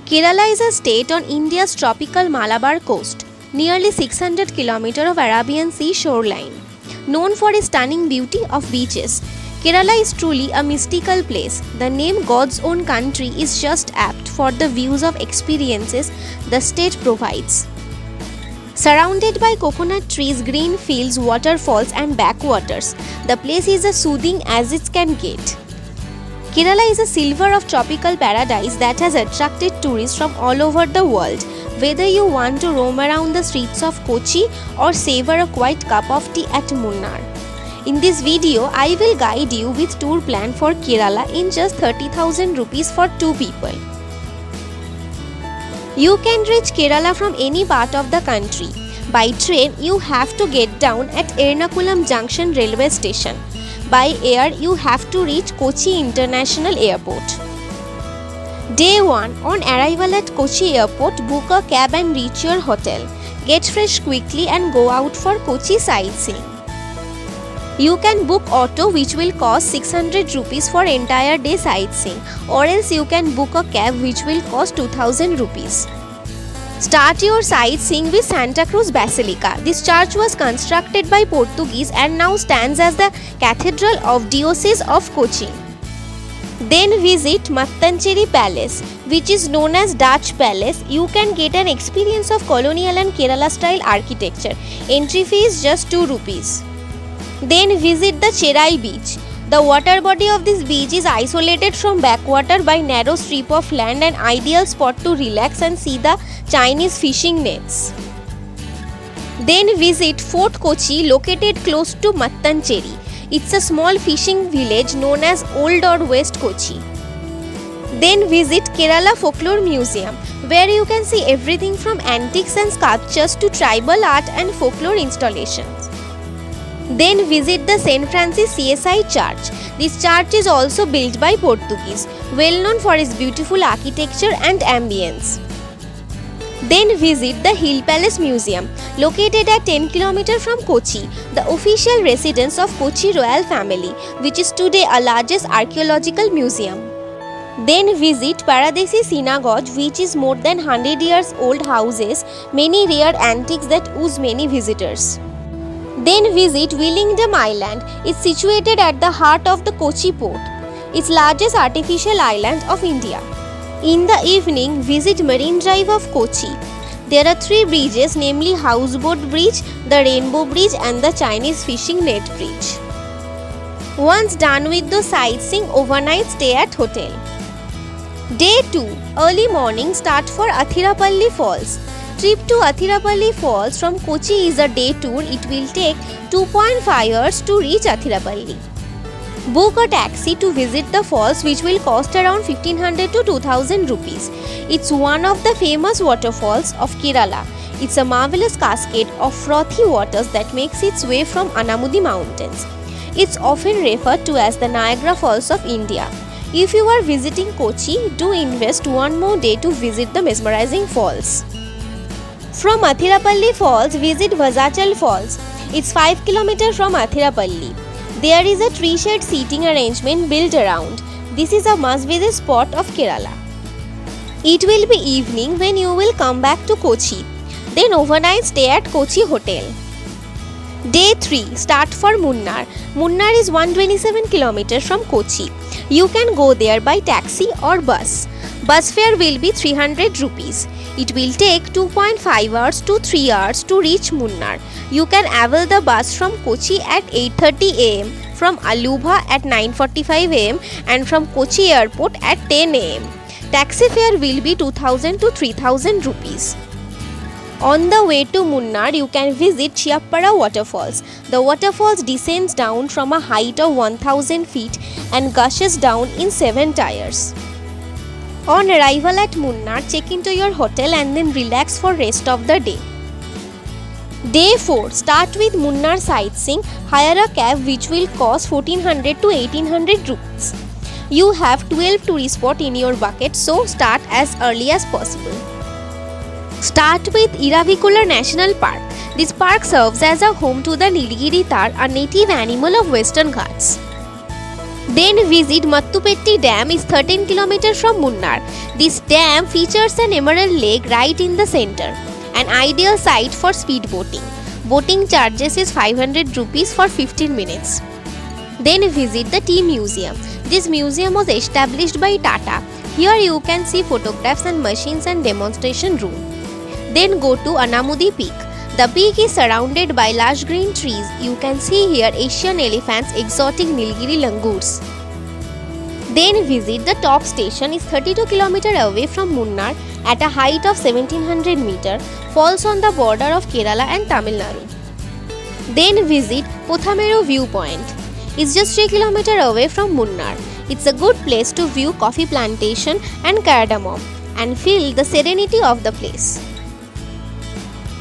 Kerala is a state on India's tropical Malabar coast, nearly 600 km of Arabian Sea shoreline. Known for its stunning beauty of beaches, Kerala is truly a mystical place. The name God's own country is just apt for the views of experiences the state provides. Surrounded by coconut trees, green fields, waterfalls and backwaters, the place is as soothing as it can get. Kerala is a silver of tropical paradise that has attracted tourists from all over the world. Whether you want to roam around the streets of Kochi or savor a quiet cup of tea at Munnar. In this video, I will guide you with tour plan for Kerala in just 30,000 rupees for 2 people. You can reach Kerala from any part of the country. By train, you have to get down at Ernakulam Junction railway station. By air, you have to reach Kochi International Airport. Day 1, on arrival at Kochi Airport, book a cab and reach your hotel. Get fresh quickly and go out for Kochi sightseeing. You can book auto which will cost 600 rupees for entire day sightseeing, or else you can book a cab which will cost 2000 rupees. Start your sightseeing with Santa Cruz Basilica. This church was constructed by Portuguese and now stands as the Cathedral of Diocese of Kochi. Then visit Mattancherry Palace, which is known as Dutch Palace. You can get an experience of colonial and Kerala style architecture. Entry fee is just 2 rupees. Then visit the Cherai beach. The water body of this beach is isolated from backwater by narrow strip of land, an ideal spot to relax and see the Chinese fishing nets. Then visit Fort Kochi, located close to Mattancherry. It's a small fishing village known as Old or West Kochi. Then visit Kerala Folklore Museum, where you can see everything from antiques and sculptures to tribal art and folklore installations. Then visit the St. Francis CSI Church. This church is also built by Portuguese, well known for its beautiful architecture and ambience. Then visit the Hill Palace Museum, located at 10 km from Kochi, the official residence of Kochi royal family, which is today a largest archaeological museum. Then visit Paradesi Synagogue, which is more than 100 years old houses many rare antiques that ooze many visitors. Then visit Willingdom Island. It's situated at the heart of the Kochi port. It's largest artificial island of India. In the evening, visit Marine Drive of Kochi. There are 3 bridges, namely Houseboat Bridge, the Rainbow Bridge and the Chinese Fishing Net Bridge. Once done with the sightseeing, overnight stay at hotel. Day 2, early morning start for Athirapalli Falls. Trip to Athirapalli Falls from Kochi is a day tour. It will take 2.5 hours to reach Athirapalli. Book a taxi to visit the falls, which will cost around 1500 to 2000 rupees. It's one of the famous waterfalls of Kerala. It's a marvelous cascade of frothy waters that makes its way from Anamudi Mountains. It's often referred to as the Niagara Falls of India. If you are visiting Kochi, do invest one more day to visit the mesmerizing falls. From Athirapalli Falls, visit Vazachal Falls. It's 5 km from Athirapalli. There is a tree shade seating arrangement built around. This is a must-visit spot of Kerala. It will be evening when you will come back to Kochi. Then overnight stay at Kochi Hotel. Day 3, start for Munnar. Munnar is 127 km from Kochi. You can go there by taxi or bus. Bus fare will be 300 rupees. It will take 2.5 hours to 3 hours to reach Munnar. You can avail the bus from Kochi at 8:30 am, from Alubha at 9:45 am and from Kochi Airport at 10 am. Taxi fare will be 2000 to 3000 rupees. On the way to Munnar, you can visit Chiappara waterfalls. The waterfalls descends down from a height of 1000 feet and gushes down in 7 tiers. On arrival at Munnar, check into your hotel and then relax for rest of the day. Day 4, start with Munnar sightseeing. Hire a cab which will cost 1400 to 1800 rupees. You have 12 tourist spots in your bucket, so start as early as possible. Start with Iravikular National Park. This park serves as a home to the Nilgiri Tahr, a native animal of Western Ghats. Then visit Mattupetti Dam is 13 km from Munnar. This dam features an emerald lake right in the center, an ideal site for speed boating. Boating charges is 500 rupees for 15 minutes. Then visit the Tea Museum. This museum was established by Tata. Here you can see photographs and machines and demonstration room. Then go to Anamudi Peak. The peak is surrounded by lush green trees. You can see here Asian elephants, exotic Nilgiri langurs. Then visit the top station is 32 km away from Munnar at a height of 1700 meter, falls on the border of Kerala and Tamil Nadu. Then visit Pothameru Viewpoint. It's just 3 km away from Munnar. It's a good place to view coffee plantation and cardamom and feel the serenity of the place.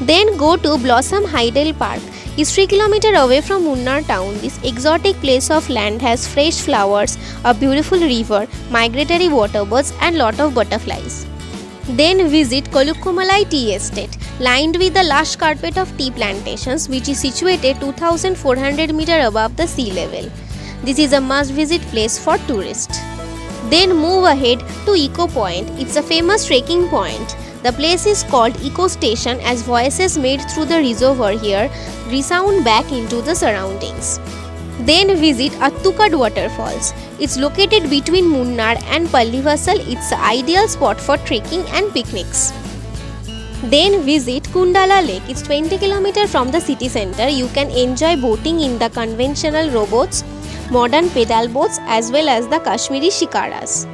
Then go to Blossom Hydel Park. It's 3 km away from Munnar town. This exotic place of land has fresh flowers, a beautiful river, migratory waterbirds and lot of butterflies. Then visit Kolukkumalai Tea Estate, lined with the lush carpet of tea plantations, which is situated 2400 meter above the sea level. This is a must-visit place for tourists. Then move ahead to Eco Point. It's a famous trekking point. The place is called Eco Station as voices made through the reservoir here resound back into the surroundings. Then visit Attukad Waterfalls. It's located between Munnar and Pallivasal. It's an ideal spot for trekking and picnics. Then visit Kundala Lake. It's 20 km from the city center. You can enjoy boating in the conventional rowboats, modern pedal boats as well as the Kashmiri shikaras.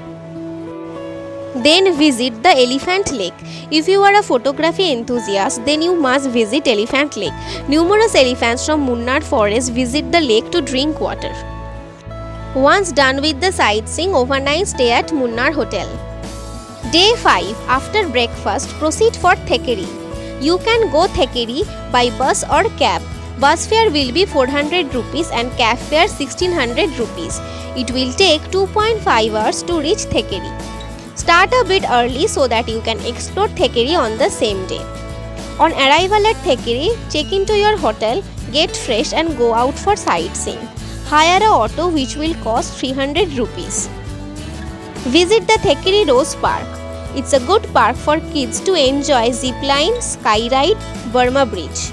Then visit the Elephant Lake. If you are a photography enthusiast, then you must visit Elephant Lake. Numerous elephants from Munnar forest visit the lake to drink water. Once done with the sightseeing, overnight stay at Munnar Hotel. Day 5. After breakfast, proceed for Thekeri. You can go Thekeri by bus or cab. Bus fare will be 400 rupees and cab fare 1600 rupees. It will take 2.5 hours to reach Thekeri. Start a bit early so that you can explore Thekeri on the same day. On arrival at Thekeri, check into your hotel, get fresh and go out for sightseeing. Hire a auto which will cost 300 rupees. Visit the Thekeri Rose Park. It's a good park for kids to enjoy zipline, skyride, Burma Bridge.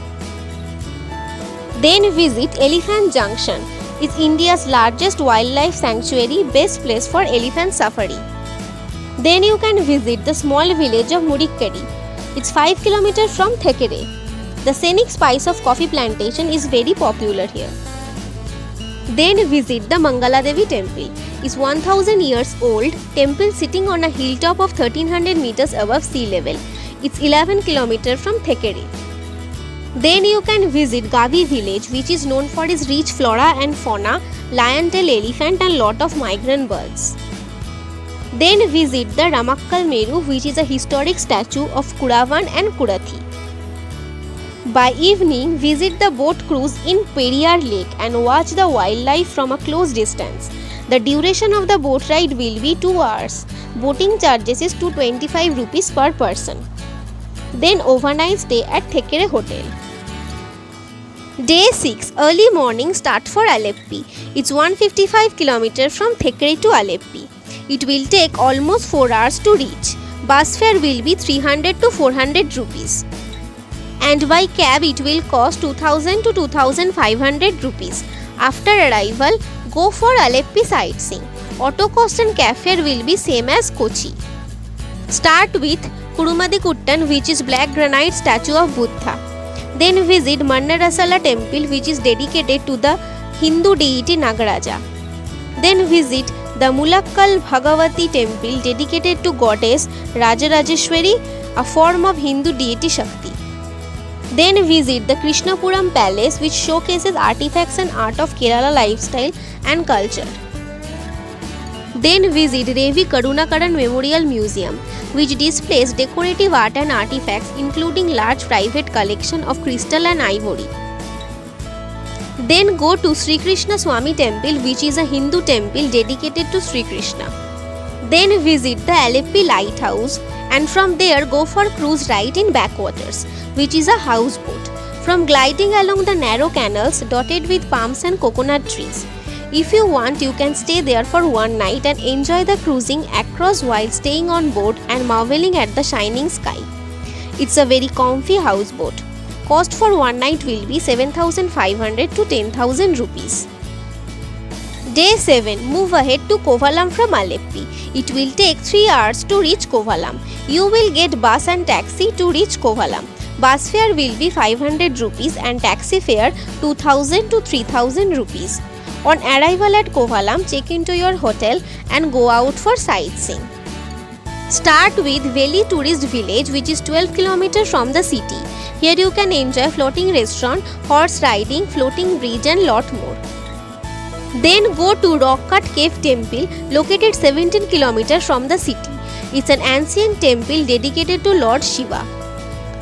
Then visit Elephant Junction. It's India's largest wildlife sanctuary, best place for elephant safari. Then you can visit the small village of Murikkadi. It's 5 km from Thekeri. The scenic spice of coffee plantation is very popular here. Then visit the Mangala Devi temple. It's 1000 years old temple sitting on a hilltop of 1300 meters above sea level. It's 11 km from Thekeri. Then you can visit Gavi village, which is known for its rich flora and fauna, lion-tail elephant and lot of migrant birds. Then visit the Ramakkal Meru, which is a historic statue of Kuravan and Kurathi. By evening, visit the boat cruise in Periyar Lake and watch the wildlife from a close distance. The duration of the boat ride will be 2 hours. Boating charges is 225 rupees per person. Then overnight stay at Thekeri Hotel. Day 6. Early morning start for Aleppi. It's 155 km from Thekeri to Aleppi. It will take almost 4 hours to reach. Bus fare will be 300 to 400 rupees. And by cab it will cost 2000 to 2500 rupees. After arrival, go for Aleppi sightseeing. Auto cost and cab fare will be same as Kochi. Start with Kurumadikuttan, which is black granite statue of Buddha. Then visit Mannarasala temple, which is dedicated to the Hindu deity Nagaraja. Then visit the Mulakkal Bhagavati temple dedicated to goddess Rajarajeshwari, a form of Hindu deity Shakti. Then visit the Krishnapuram palace, which showcases artifacts and art of Kerala lifestyle and culture. Then visit Revi Karunakaran Memorial Museum, which displays decorative art and artifacts including large private collection of crystal and ivory. Then go to Sri Krishna Swami temple, which is a Hindu temple dedicated to Sri Krishna. Then visit the Aleppi lighthouse and from there go for cruise ride in backwaters, which is a houseboat. From gliding along the narrow canals dotted with palms and coconut trees, If you want, you can stay there for one night and enjoy the cruising across while staying on board and marveling at the shining sky. It's a very comfy houseboat. Cost for one night will be 7,500 to 10,000 rupees. Day 7. Move ahead to Kovalam from Alleppey. It will take 3 hours to reach Kovalam. You will get bus and taxi to reach Kovalam. Bus fare will be 500 rupees and taxi fare 2,000 to 3,000 rupees. On arrival at Kovalam, check into your hotel and go out for sightseeing. Start with Veli Tourist Village, which is 12 km from the city. Here you can enjoy floating restaurant, horse riding, floating bridge and lot more. Then go to Rock Cut Cave Temple, located 17 km from the city. It's an ancient temple dedicated to Lord Shiva.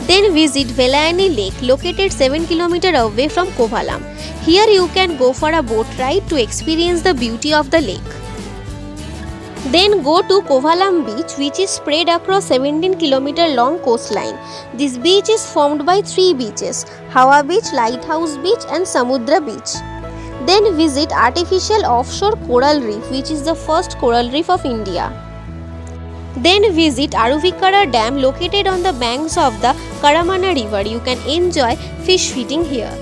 Then visit Velayani Lake, located 7 km away from Kovalam. Here you can go for a boat ride to experience the beauty of the lake. Then go to Kovalam Beach, which is spread across 17 km long coastline. This beach is formed by 3 beaches: Hawa Beach, Lighthouse Beach and Samudra Beach. Then visit artificial offshore coral reef, which is the first coral reef of India. Then visit Aruvikara Dam, located on the banks of the Karamana river. You can enjoy fish feeding here.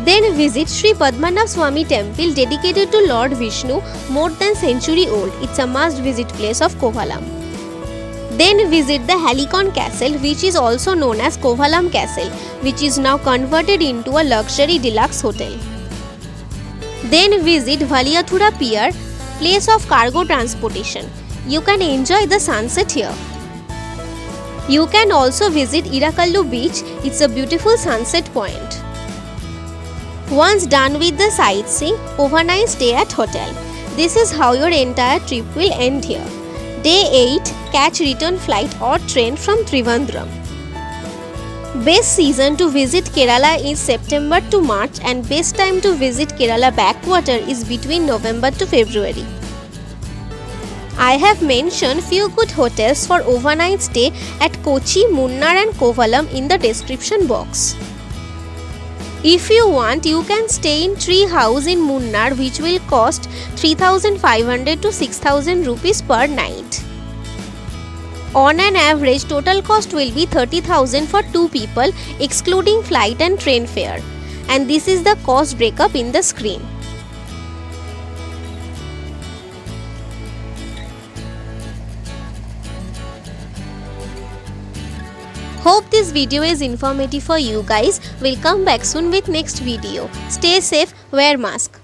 Then visit Sri Padmanabh Swami Temple, dedicated to Lord Vishnu, more than century old. It's a must visit place of Kovalam. Then visit the Helicon Castle, which is also known as Kovalam Castle, which is now converted into a luxury deluxe hotel. Then visit Valiyathura Pier, place of cargo transportation. You can enjoy the sunset here. You can also visit Irakallu Beach. It's a beautiful sunset point. Once done with the sightseeing, overnight stay at hotel. This is how your entire trip will end here. Day 8. Catch return flight or train from Trivandrum. Best season to visit Kerala is September to March, and best time to visit Kerala backwater is between November to February. I have mentioned few good hotels for overnight stay at Kochi, Munnar and Kovalam in the description box. If you want, you can stay in Tree House in Munnar, which will cost 3,500 to 6,000 rupees per night. On an average, total cost will be 30,000 for 2 people, excluding flight and train fare. And this is the cost breakup in the screen. Hope this video is informative for you guys. We'll come back soon with next video. Stay safe, wear mask.